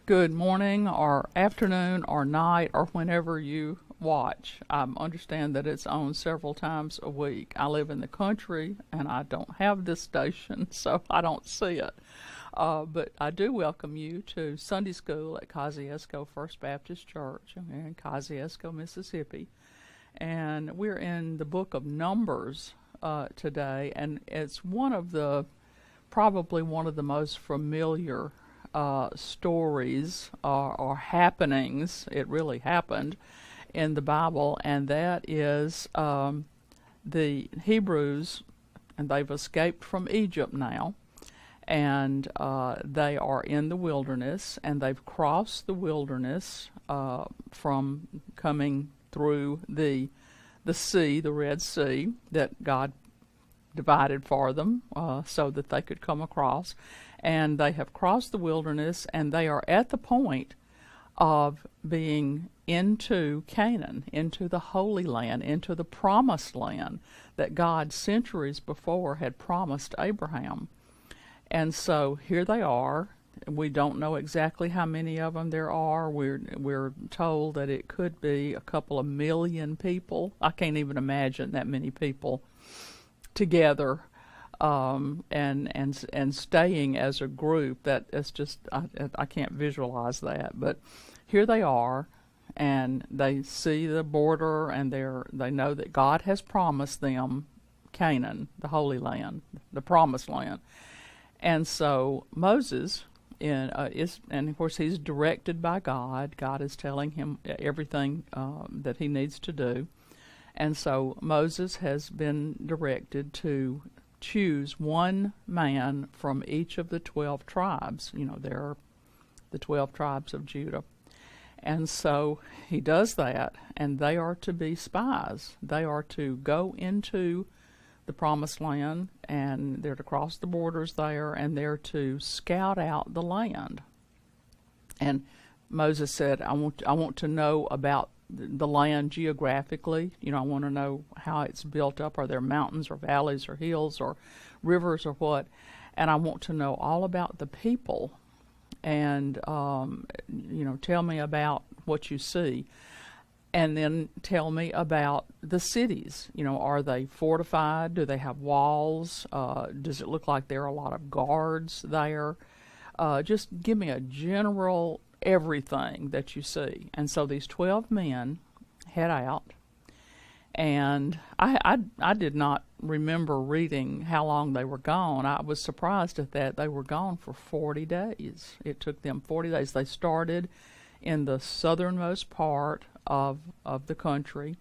Good morning or afternoon or night or whenever you watch. I understand that it's on several times a week. I live in the country and I don't have this station, so I don't see it. But I do welcome you to Sunday School at Kosciusko First Baptist Church in Kosciusko, Mississippi. And we're in the book of Numbers today, and it's probably one of the most familiar stories or happenings. It really happened in the Bible, and that is the Hebrews, and they've escaped from Egypt now, and they are in the wilderness, and they've crossed the wilderness from coming through the sea, the Red Sea, that God divided for them so that they could come across. And they have crossed the wilderness, and they are at the point of being into Canaan, into the Holy Land, into the Promised Land that God centuries before had promised Abraham. And so here they are. We don't know exactly how many of them there are. We're told that it could be a couple of million people. I can't even imagine that many people together. And staying as a group. That is just I can't visualize that. But here they are, and they see the border, and they know that God has promised them Canaan, the Holy Land, the Promised Land. And so Moses and of course he's directed by God. God is telling him everything that he needs to do, and so Moses has been directed to choose one man from each of the 12 tribes. There are the 12 tribes of Judah. And so he does that, and they are to be spies. They are to go into the Promised Land, and they're to cross the borders there, and they're to scout out the land. And Moses said, I want to know about the land geographically. I want to know how it's built up. Are there mountains or valleys or hills or rivers or what? And I want to know all about the people, and tell me about what you see, and then tell me about the cities. Are they fortified? Do they have walls? Does it look like there are a lot of guards there? Just give me a general everything that you see. And so these 12 men head out, and I did not remember reading how long they were gone. I was surprised at that. They were gone for 40 days. It took them 40 days. They started in the southernmost part of the country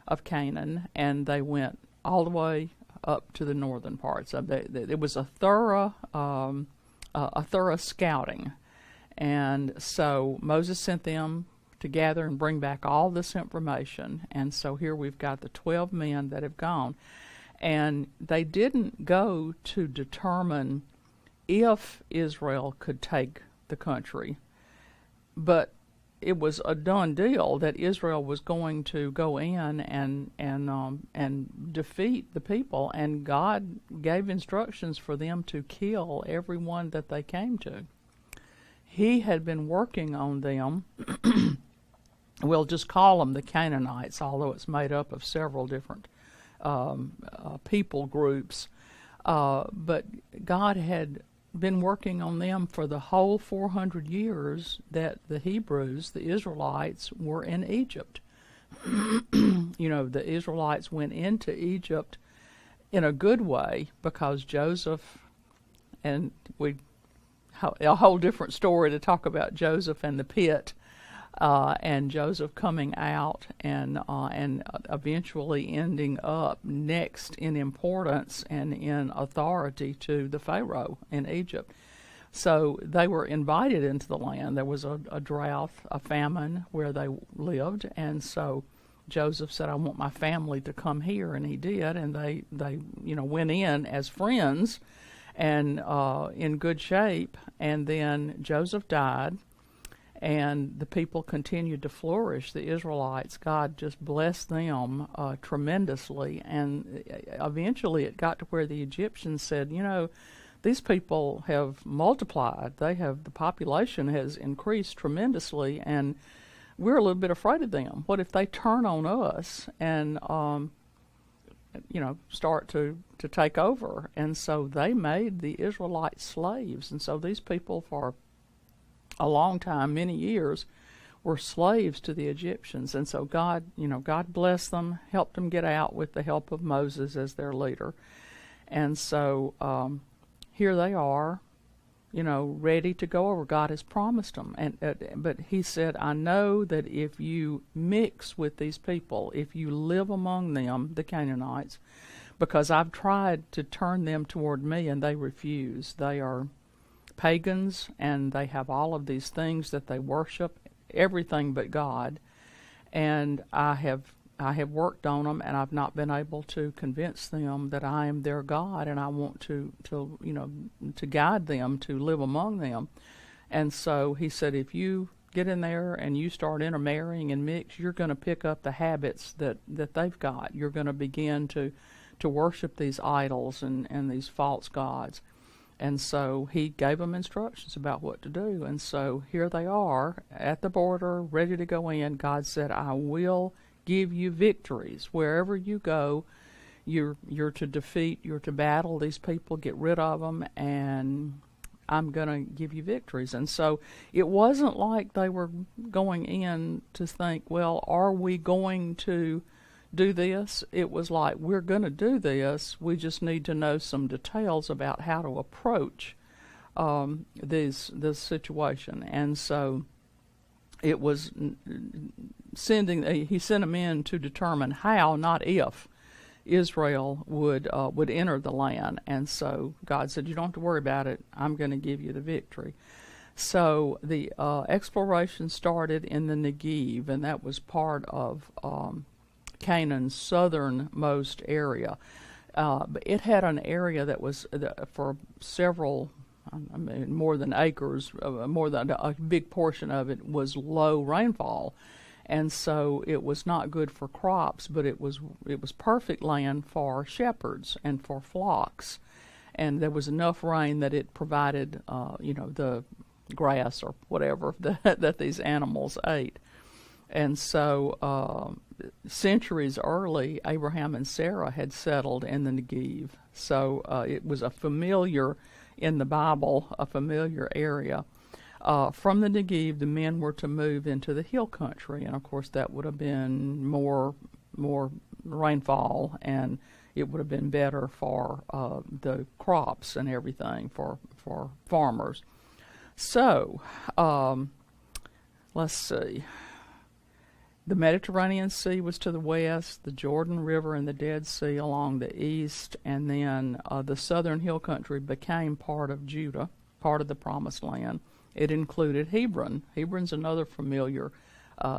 of Canaan, and they went all the way up to the northern parts. It was a thorough scouting. And so Moses sent them to gather and bring back all this information. And so here we've got the 12 men that have gone. And they didn't go to determine if Israel could take the country, but it was a done deal that Israel was going to go in and defeat the people. And God gave instructions for them to kill everyone that they came to. He had been working on them. We'll just call them the Canaanites, although it's made up of several different people groups. But God had been working on them for the whole 400 years that the Hebrews, the Israelites, were in Egypt. The Israelites went into Egypt in a good way because Joseph, and a whole different story to talk about Joseph and the pit, and Joseph coming out and eventually ending up next in importance and in authority to the Pharaoh in Egypt. So they were invited into the land. There was a drought, a famine where they lived, and so Joseph said, I want my family to come here, and he did, and they went in as friends and in good shape. And then Joseph died, and the people continued to flourish. The Israelites, God just blessed them tremendously, and eventually it got to where the Egyptians said, these people have multiplied. The population has increased tremendously, and we're a little bit afraid of them. What if they turn on us and start to take over? And so they made the Israelites slaves, and so these people for a long time, many years, were slaves to the Egyptians. And so God blessed them, helped them get out with the help of Moses as their leader. And so here they are, ready to go over. God has promised them. But he said, I know that if you mix with these people, if you live among them, the Canaanites, because I've tried to turn them toward me and they refuse. They are pagans, and they have all of these things that they worship, everything but God. And I have worked on them, and I've not been able to convince them that I am their God, and I want to guide them to live among them. And so he said, if you get in there and you start intermarrying and mix, you're going to pick up the habits that they've got. You're going to begin to worship these idols and these false gods. And so he gave them instructions about what to do. And so here they are at the border, ready to go in. God said, I will give you victories. Wherever you go, you're to defeat, you're to battle these people, get rid of them, and I'm going to give you victories. And so it wasn't like they were going in to think, well, are we going to do this? It was like, we're going to do this. We just need to know some details about how to approach this situation. And so it was he sent them in to determine how, not if, Israel would enter the land. And so God said, you don't have to worry about it. I'm going to give you the victory. So the exploration started in the Negev, and that was part of Canaan's southernmost area. But it had an area that was for several, more than acres, more than a big portion of it was low rainfall. And so it was not good for crops, but it was perfect land for shepherds and for flocks. And there was enough rain that it provided, the grass or whatever that these animals ate. And so centuries early, Abraham and Sarah had settled in the Negev. So it was a familiar, in the Bible, a familiar area. From the Negev, the men were to move into the hill country, and of course that would have been more rainfall, and it would have been better for the crops and everything for farmers. So let's see. The Mediterranean Sea was to the west, the Jordan River and the Dead Sea along the east, and then the southern hill country became part of Judah, part of the Promised Land. It included Hebron. Hebron's another familiar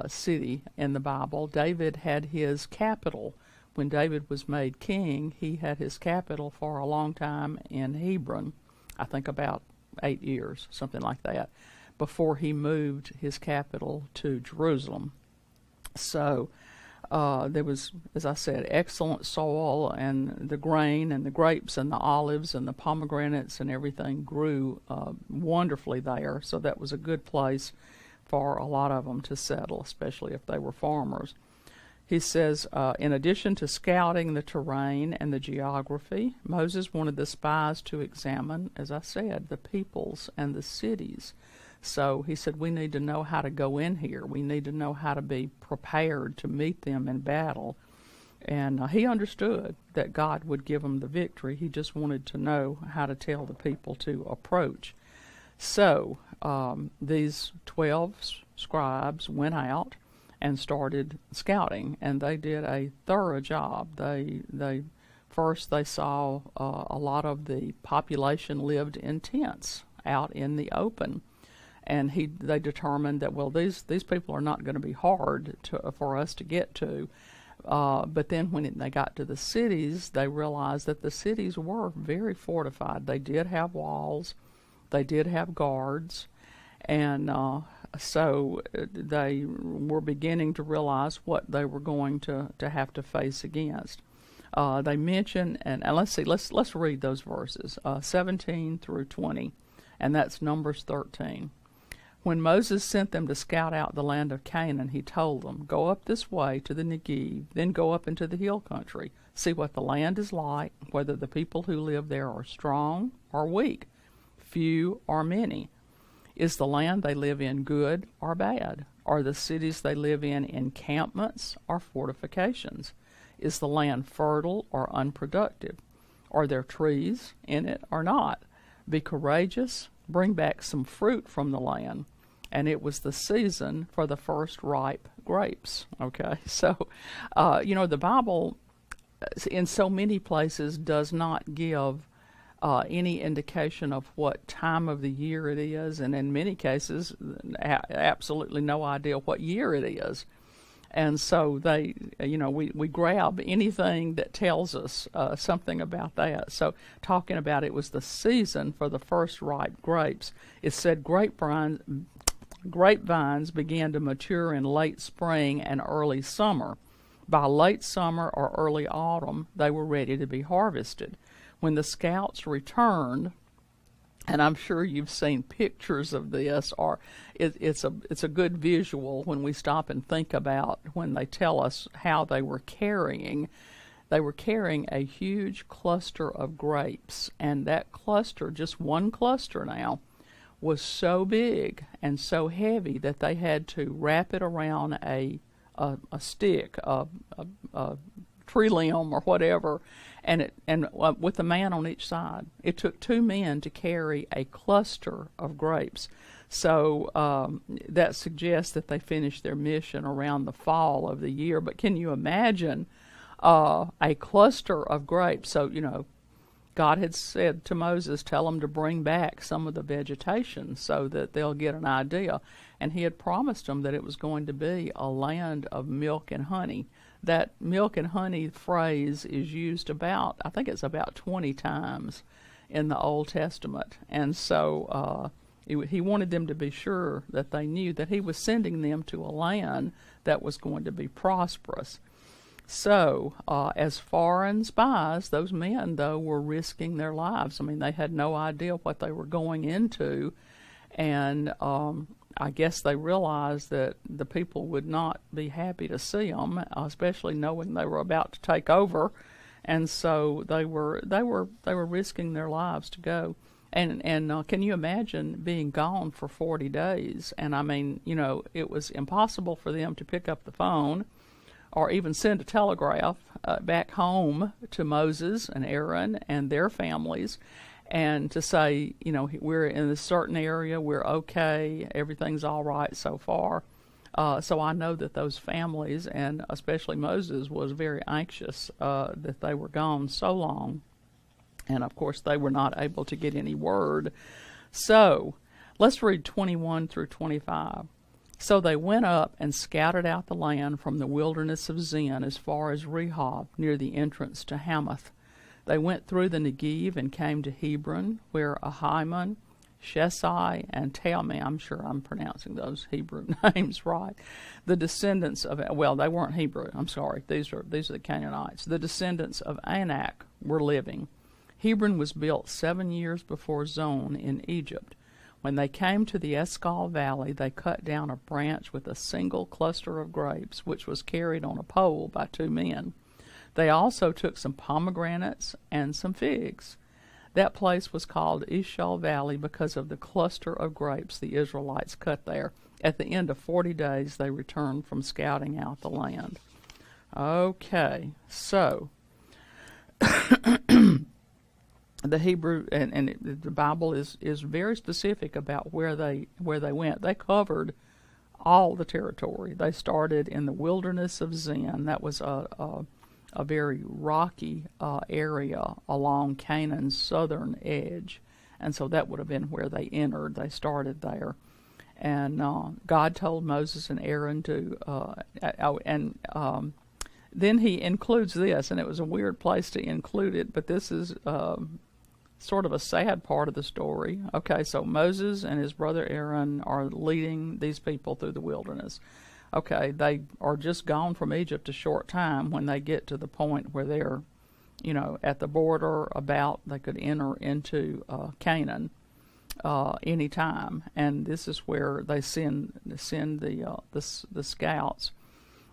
city in the Bible. David had his capital. When David was made king, he had his capital for a long time in Hebron, I think about 8 years, something like that, before he moved his capital to Jerusalem. So there was, as I said, excellent soil, and the grain and the grapes and the olives and the pomegranates and everything grew wonderfully there. So that was a good place for a lot of them to settle, especially if they were farmers. He says, in addition to scouting the terrain and the geography, Moses wanted the spies to examine, as I said, the peoples and the cities. So he said, we need to know how to go in here. We need to know how to be prepared to meet them in battle. And he understood that God would give them the victory. He just wanted to know how to tell the people to approach. So these 12 scribes went out and started scouting, and they did a thorough job. They first saw a lot of the population lived in tents out in the open. And they determined that, well, these people are not going to be hard for us to get to. But then when they got to the cities, they realized that the cities were very fortified. They did have walls. They did have guards. And so they were beginning to realize what they were going to have to face against. They mention, and let's see, let's read those verses, 17 through 20, and that's Numbers 13. When Moses sent them to scout out the land of Canaan, he told them, "Go up this way to the Negev, then go up into the hill country. See what the land is like, whether the people who live there are strong or weak, few or many. Is the land they live in good or bad? Are the cities they live in encampments or fortifications? Is the land fertile or unproductive? Are there trees in it or not? Be courageous, bring back some fruit from the land." And it was the season for the first ripe grapes. Okay, so, the Bible in so many places does not give any indication of what time of the year it is, and in many cases, absolutely no idea what year it is. And so we grab anything that tells us something about that. So talking about it was the season for the first ripe grapes. It said grapevines began to mature in late spring and early summer. By late summer or early autumn, they were ready to be harvested. When the scouts returned, and I'm sure you've seen pictures of this, or it's a good visual when we stop and think about when they tell us how they were carrying. They were carrying a huge cluster of grapes, and that cluster, just one cluster now, was so big and so heavy that they had to wrap it around a stick, a tree limb or whatever, and with a man on each side. It took 2 men to carry a cluster of grapes. So that suggests that they finished their mission around the fall of the year. But can you imagine a cluster of grapes? So, God had said to Moses, tell them to bring back some of the vegetation so that they'll get an idea. And he had promised them that it was going to be a land of milk and honey. That milk and honey phrase is used about 20 times in the Old Testament. And so he wanted them to be sure that they knew that he was sending them to a land that was going to be prosperous. So, as foreign spies, those men, though, were risking their lives. I mean, they had no idea what they were going into, and I guess they realized that the people would not be happy to see them, especially knowing they were about to take over, and so they were risking their lives to go. And can you imagine being gone for 40 days? And I mean, it was impossible for them to pick up the phone or even send a telegraph back home to Moses and Aaron and their families, and to say, we're in a certain area, we're okay, everything's all right so far. So I know that those families, and especially Moses, was very anxious that they were gone so long. And of course, they were not able to get any word. So let's read 21 through 25. So they went up and scouted out the land from the wilderness of Zin as far as Rehob, near the entrance to Hamath. They went through the Negev and came to Hebron, where Ahiman, Shesai, and Talmai, I'm sure I'm pronouncing those Hebrew names right, the descendants of, they weren't Hebrew, I'm sorry, these are the Canaanites. The descendants of Anak were living. Hebron was built 7 years before Zon in Egypt. When they came to the Escol Valley, they cut down a branch with a single cluster of grapes, which was carried on a pole by 2 men. They also took some pomegranates and some figs. That place was called Eshcol Valley because of the cluster of grapes the Israelites cut there. At the end of 40 days, they returned from scouting out the land. Okay, so the Hebrew and the Bible is very specific about where they went. They covered all the territory. They started in the wilderness of Zin. That was a very rocky area along Canaan's southern edge, and so that would have been where they entered. They started there, and God told Moses and Aaron to then he includes this, and it was a weird place to include it, but this is sort of a sad part of the story. Okay, so Moses and his brother Aaron are leading these people through the wilderness. Okay, they are just gone from Egypt a short time when they get to the point where they're at the border about they could enter into Canaan any time, and this is where they send the scouts.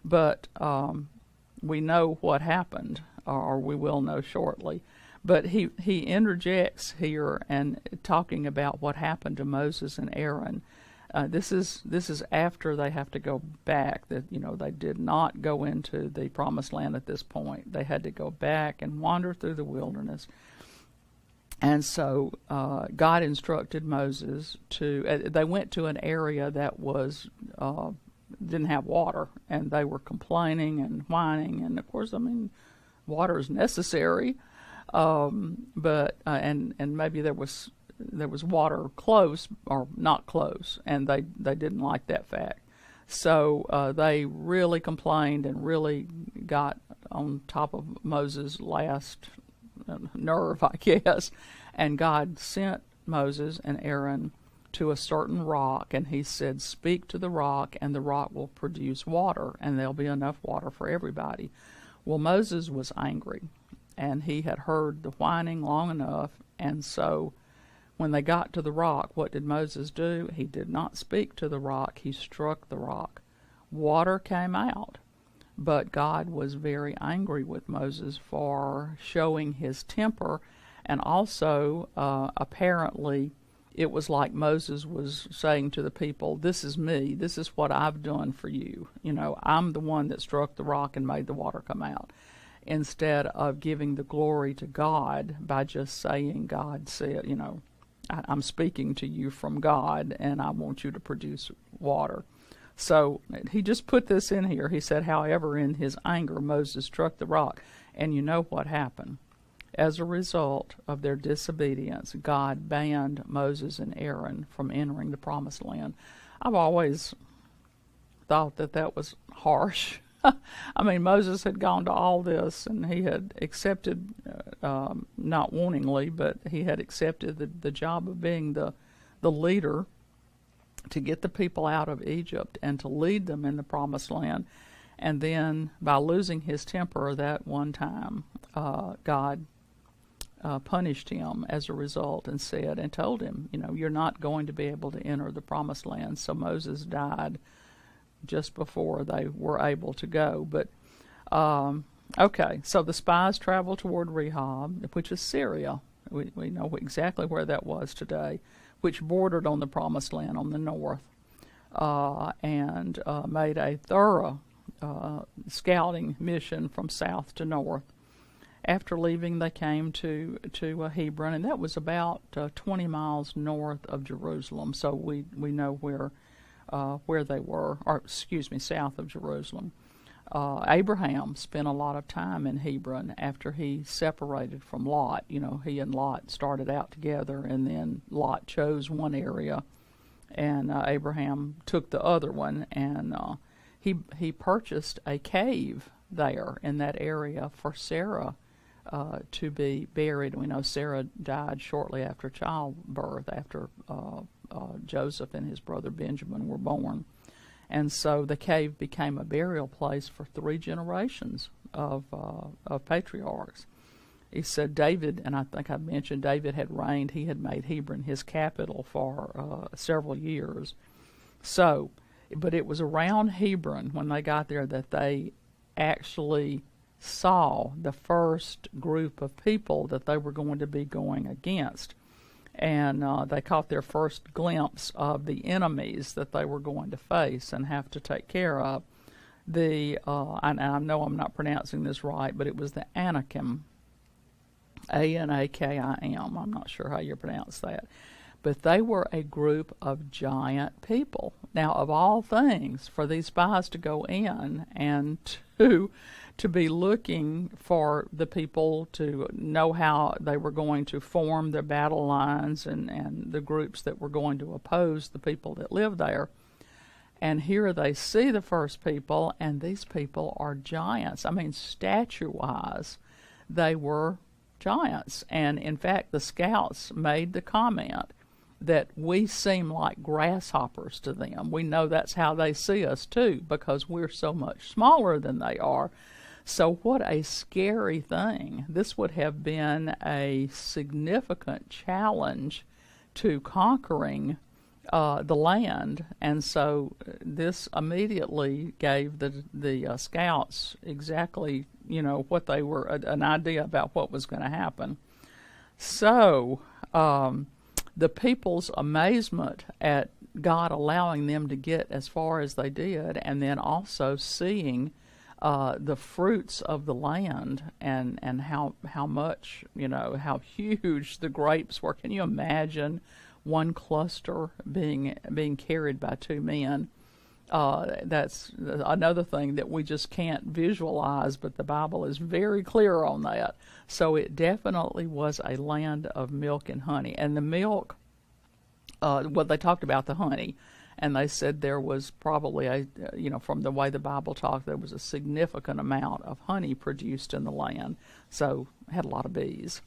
But we know what happened, or we will know shortly. But he interjects here and talking about what happened to Moses and Aaron. This is after they have to go back. That they did not go into the promised land at this point. They had to go back and wander through the wilderness. And so God instructed Moses to. They went to an area that was didn't have water, and they were complaining and whining. And of course, water is necessary, but maybe there was water close or not close, and they didn't like that fact. So they really complained and really got on top of Moses' last nerve, I guess. And God sent Moses and Aaron to a certain rock, and he said, "Speak to the rock, and the rock will produce water, and there'll be enough water for everybody." Well, Moses was angry, and he had heard the whining long enough, and so when they got to the rock, what did Moses do? He did not speak to the rock. He struck the rock. Water came out, but God was very angry with Moses for showing his temper, and also apparently it was like Moses was saying to the people, "This is me. This is what I've done for you. I'm the one that struck the rock and made the water come out," instead of giving the glory to God by just saying, "God said, I'm speaking to you from God, and I want you to produce water." So he just put this in here. He said, "However, in his anger, Moses struck the rock." And you know what happened. As a result of their disobedience, God banned Moses and Aaron from entering the Promised Land. I've always thought that was harsh. Moses had gone to all this, and he had accepted, not wantingly, but he had accepted the job of being the leader to get the people out of Egypt and to lead them in the Promised Land. And then by losing his temper that one time, God punished him as a result and told him, "You're not going to be able to enter the Promised Land." So Moses died just before they were able to go. But okay, so the spies traveled toward Rehob, which is Syria. We know exactly where that was today, which bordered on the Promised Land on the north, and made a thorough scouting mission from south to north. After leaving, they came to Hebron, and that was about 20 miles north of Jerusalem. So we know where they were, south of Jerusalem. Abraham spent a lot of time in Hebron after he separated from Lot. He and Lot started out together, and then Lot chose one area, and Abraham took the other one, and he purchased a cave there in that area for Sarah to be buried. We know Sarah died shortly after childbirth, after Joseph and his brother Benjamin were born. And so the cave became a burial place for 3 generations of patriarchs. He said David, and I think I mentioned David had reigned, he had made Hebron his capital for several years. So, but it was around Hebron when they got there that they actually saw the first group of people that they were going to be going against. And they caught their first glimpse of the enemies that they were going to face and have to take care of. And I know I'm not pronouncing this right, but it was the Anakim, Anakim. I'm not sure how you pronounce that. But they were a group of giant people. Now, of all things, for these spies to go in and to be looking for the people, to know how they were going to form their battle lines and the groups that were going to oppose the people that lived there. And here they see the first people, and these people are giants. Stature-wise, they were giants. And in fact, the scouts made the comment that we seem like grasshoppers to them. We know that's how they see us too, because we're so much smaller than they are. So what a scary thing. This would have been a significant challenge to conquering the land, and so this immediately gave the scouts exactly, what they were, an idea about what was going to happen. So the people's amazement at God allowing them to get as far as they did, and then also seeing the fruits of the land and how much, how huge the grapes were. Can you imagine one cluster being carried by two men? That's another thing that we just can't visualize, but the Bible is very clear on that. So it definitely was a land of milk and honey. And the milk, they talked about the honey, and they said there was probably from the way the Bible talked, there was a significant amount of honey produced in the land. So it had a lot of bees.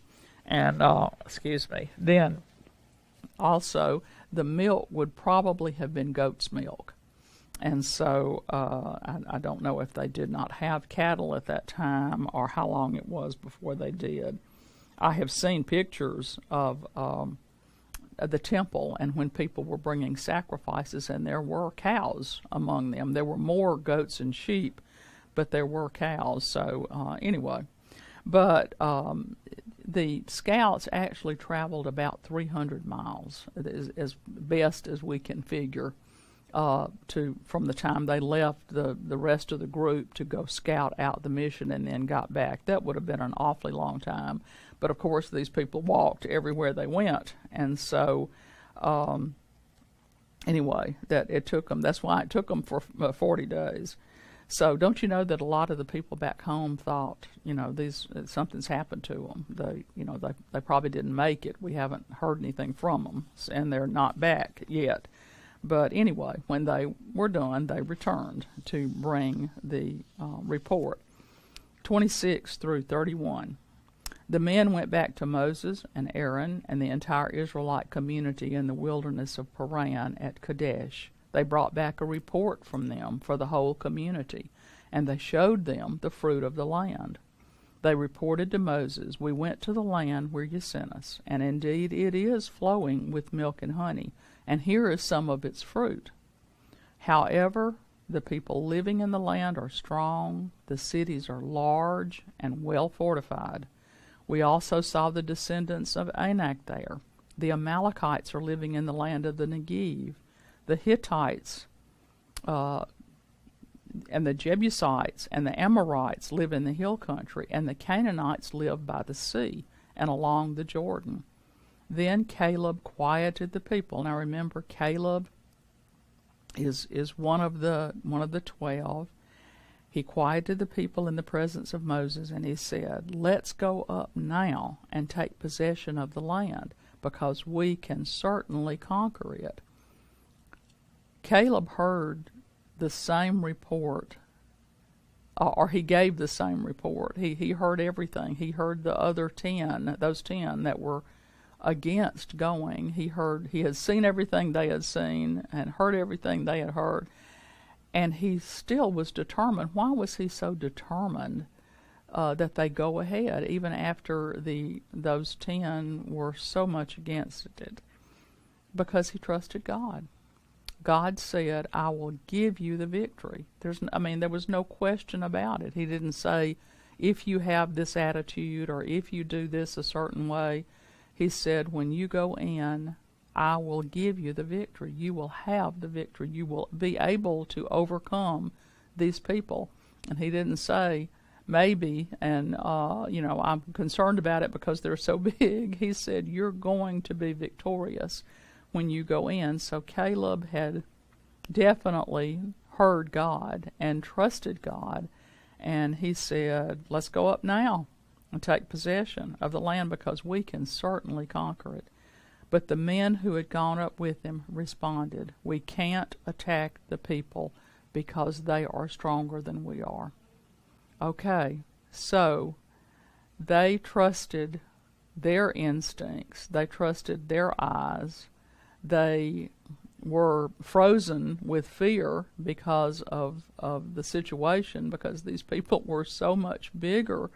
And, then also the milk would probably have been goat's milk. And so I don't know if they did not have cattle at that time or how long it was before they did. I have seen pictures of the temple, and when people were bringing sacrifices, and there were cows among them. There were more goats and sheep, but there were cows. So anyway, but the scouts actually traveled about 300 miles, as best as we can figure, from the time they left the rest of the group to go scout out the mission and then got back. That would have been an awfully long time. But of course, these people walked everywhere they went, and so anyway, that it took them. That's why it took them for 40 days. So don't you know that a lot of the people back home thought, something's happened to them. They probably didn't make it. We haven't heard anything from them, and they're not back yet. But anyway, when they were done, they returned to bring the report. 26 through 31. The men went back to Moses and Aaron and the entire Israelite community in the wilderness of Paran at Kadesh. They brought back a report from them for the whole community, and they showed them the fruit of the land. They reported to Moses, "We went to the land where you sent us, and indeed it is flowing with milk and honey, and here is some of its fruit. However, the people living in the land are strong, the cities are large and well fortified. We also saw the descendants of Anak there. The Amalekites are living in the land of the Negev. The Hittites and the Jebusites and the Amorites live in the hill country, and the Canaanites live by the sea and along the Jordan." Then Caleb quieted the people. Now remember, Caleb is one of the 12. He quieted the people in the presence of Moses, and he said, "Let's go up now and take possession of the land, because we can certainly conquer it." Caleb heard the same report, or he gave the same report. He heard everything. He heard the other 10, those 10 that were against going. He had seen everything they had seen and heard everything they had heard. And he still was determined. Why was he so determined that they go ahead, even after those 10 were so much against it? Because he trusted God. God said, "I will give you the victory." There was no question about it. He didn't say, "If you have this attitude," or "if you do this a certain way." He said, "When you go in, I will give you the victory. You will have the victory. You will be able to overcome these people." And he didn't say, "Maybe, and I'm concerned about it because they're so big." He said, "You're going to be victorious when you go in." So Caleb had definitely heard God and trusted God, and he said, "Let's go up now and take possession of the land, because we can certainly conquer it." But the men who had gone up with him responded, "We can't attack the people because they are stronger than we are." Okay, so they trusted their instincts. They trusted their eyes. They were frozen with fear because of the situation, because these people were so much bigger,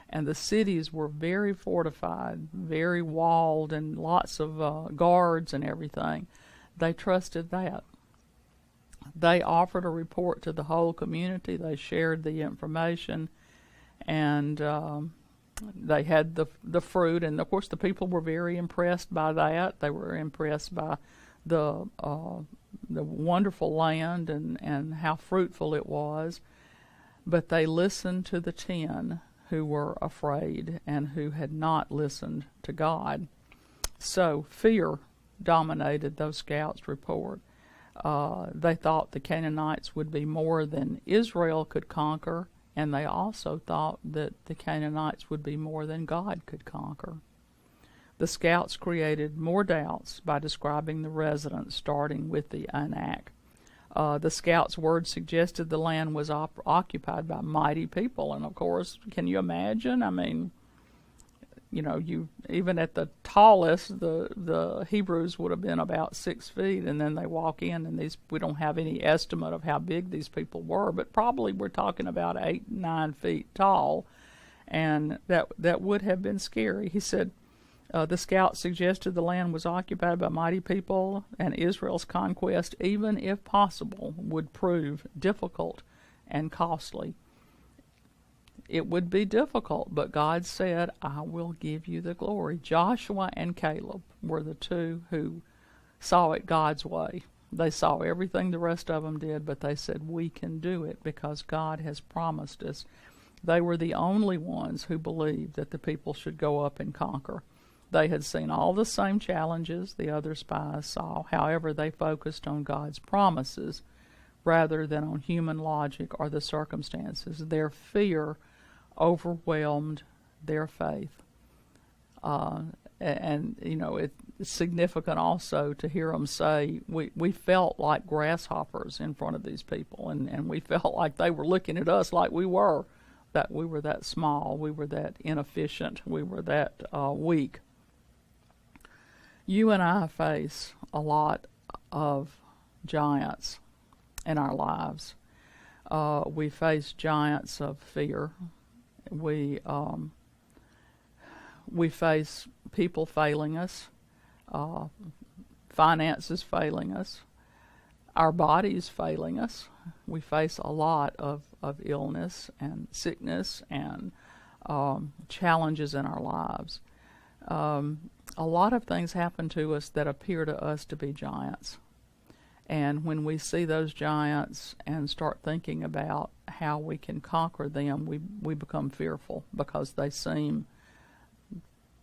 and the cities were very fortified, very walled, and lots of guards and everything. They trusted that. They offered a report to the whole community. They shared the information, and they had the fruit. And of course, the people were very impressed by that. They were impressed by the wonderful land and how fruitful it was. But they listened to the 10 who were afraid and who had not listened to God. So fear dominated those scouts' report. They thought the Canaanites would be more than Israel could conquer, and they also thought that the Canaanites would be more than God could conquer. The scouts created more doubts by describing the residents, starting with the Anak. The scouts' words suggested the land was occupied by mighty people, and of course, can you imagine? I mean, you even at the tallest, the Hebrews would have been about 6 feet, and then they walk in, and we don't have any estimate of how big these people were, but probably we're talking about 8-9 feet tall, and that would have been scary. He said, the scouts suggested the land was occupied by mighty people, and Israel's conquest, even if possible, would prove difficult and costly. It would be difficult, but God said, I will give you the glory. Joshua and Caleb were the two who saw it God's way. They saw everything the rest of them did, but they said, we can do it because God has promised us. They were the only ones who believed that the people should go up and conquer. They had seen all the same challenges the other spies saw. However, they focused on God's promises rather than on human logic or the circumstances. Their fear overwhelmed their faith. And it's significant also to hear them say, we felt like grasshoppers in front of these people, and we felt like they were looking at us like we were that small, we were that inefficient, we were that weak. You and I face a lot of giants in our lives. We face giants of fear. We face people failing us, finances failing us, our bodies failing us. We face a lot of illness and sickness and challenges in our lives. A lot of things happen to us that appear to us to be giants. And when we see those giants and start thinking about how we can conquer them, we become fearful because they seem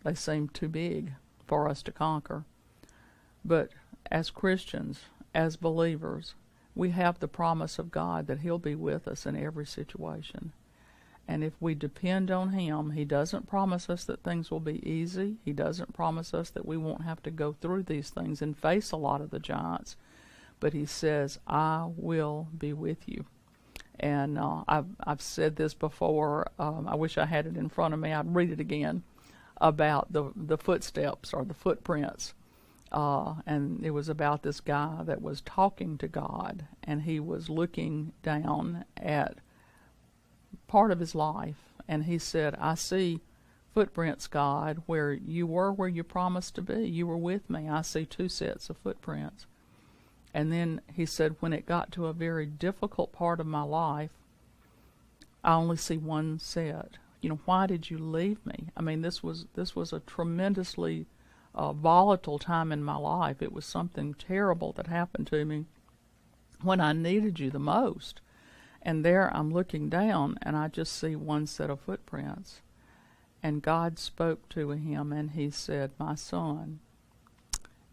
too big for us to conquer. But as Christians, as believers, we have the promise of God that He'll be with us in every situation. And if we depend on Him, He doesn't promise us that things will be easy. He doesn't promise us that we won't have to go through these things and face a lot of the giants. But He says, I will be with you. And I've said this before. I wish I had it in front of me. I'd read it again about the footsteps or the footprints. And it was about this guy that was talking to God, and he was looking down at part of his life, and he said, I see footprints, God, where you were where you promised to be. You were with me. I see 2 sets of footprints. And then he said, when it got to a very difficult part of my life, I only see 1 set. Why did you leave me? I mean, this was a tremendously volatile time in my life. It was something terrible that happened to me when I needed you the most. And there I'm looking down, and I just see 1 set of footprints. And God spoke to him, and He said, my son,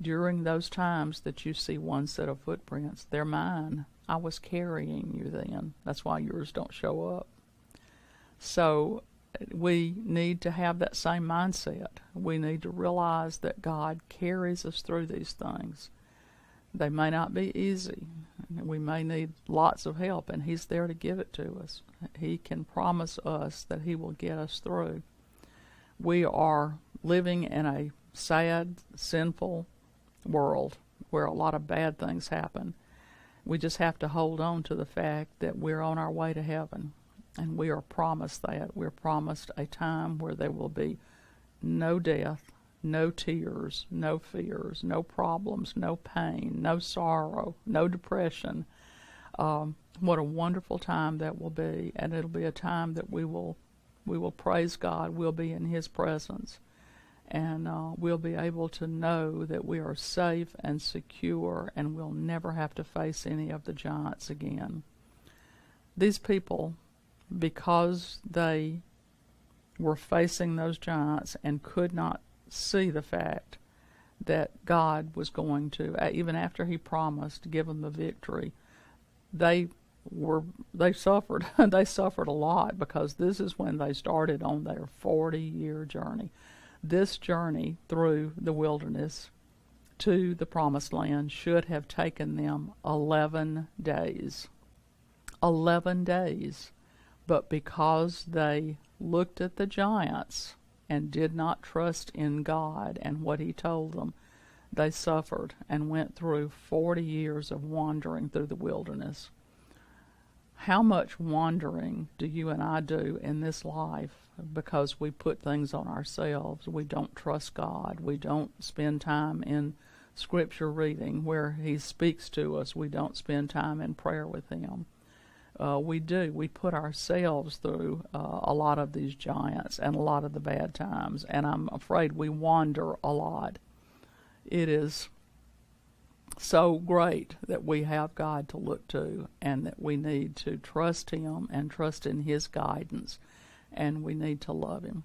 during those times that you see 1 set of footprints, they're mine. I was carrying you then. That's why yours don't show up. So we need to have that same mindset. We need to realize that God carries us through these things. They may not be easy. We may need lots of help, and He's there to give it to us. He can promise us that He will get us through. We are living in a sad, sinful world, where a lot of bad things happen. We just have to hold on to the fact that we're on our way to heaven, and we are promised that. We're promised a time where there will be no death, no tears, no fears, no problems, no pain, no sorrow, no depression. What a wonderful time that will be, and it'll be a time that we will praise God. We'll be in His presence, and we'll be able to know that we are safe and secure, and we'll never have to face any of the giants again. These people, because they were facing those giants and could not see the fact that God was going to, even after He promised, give them the victory, they suffered. They suffered a lot, because this is when they started on their 40-year journey. This journey through the wilderness to the promised land should have taken them 11 days. 11 days. But because they looked at the giants and did not trust in God and what He told them, they suffered and went through 40 years of wandering through the wilderness. How much wandering do you and I do in this life because we put things on ourselves? We don't trust God. We don't spend time in Scripture reading where He speaks to us. We don't spend time in prayer with Him. We do. We put ourselves through a lot of these giants and a lot of the bad times, and I'm afraid we wander a lot. It is so great that we have God to look to, and that we need to trust Him and trust in His guidance, and we need to love Him.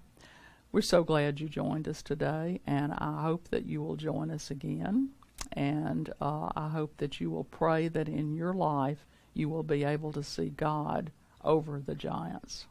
We're so glad you joined us today, and I hope that you will join us again, and I hope that you will pray that in your life you will be able to see God over the giants.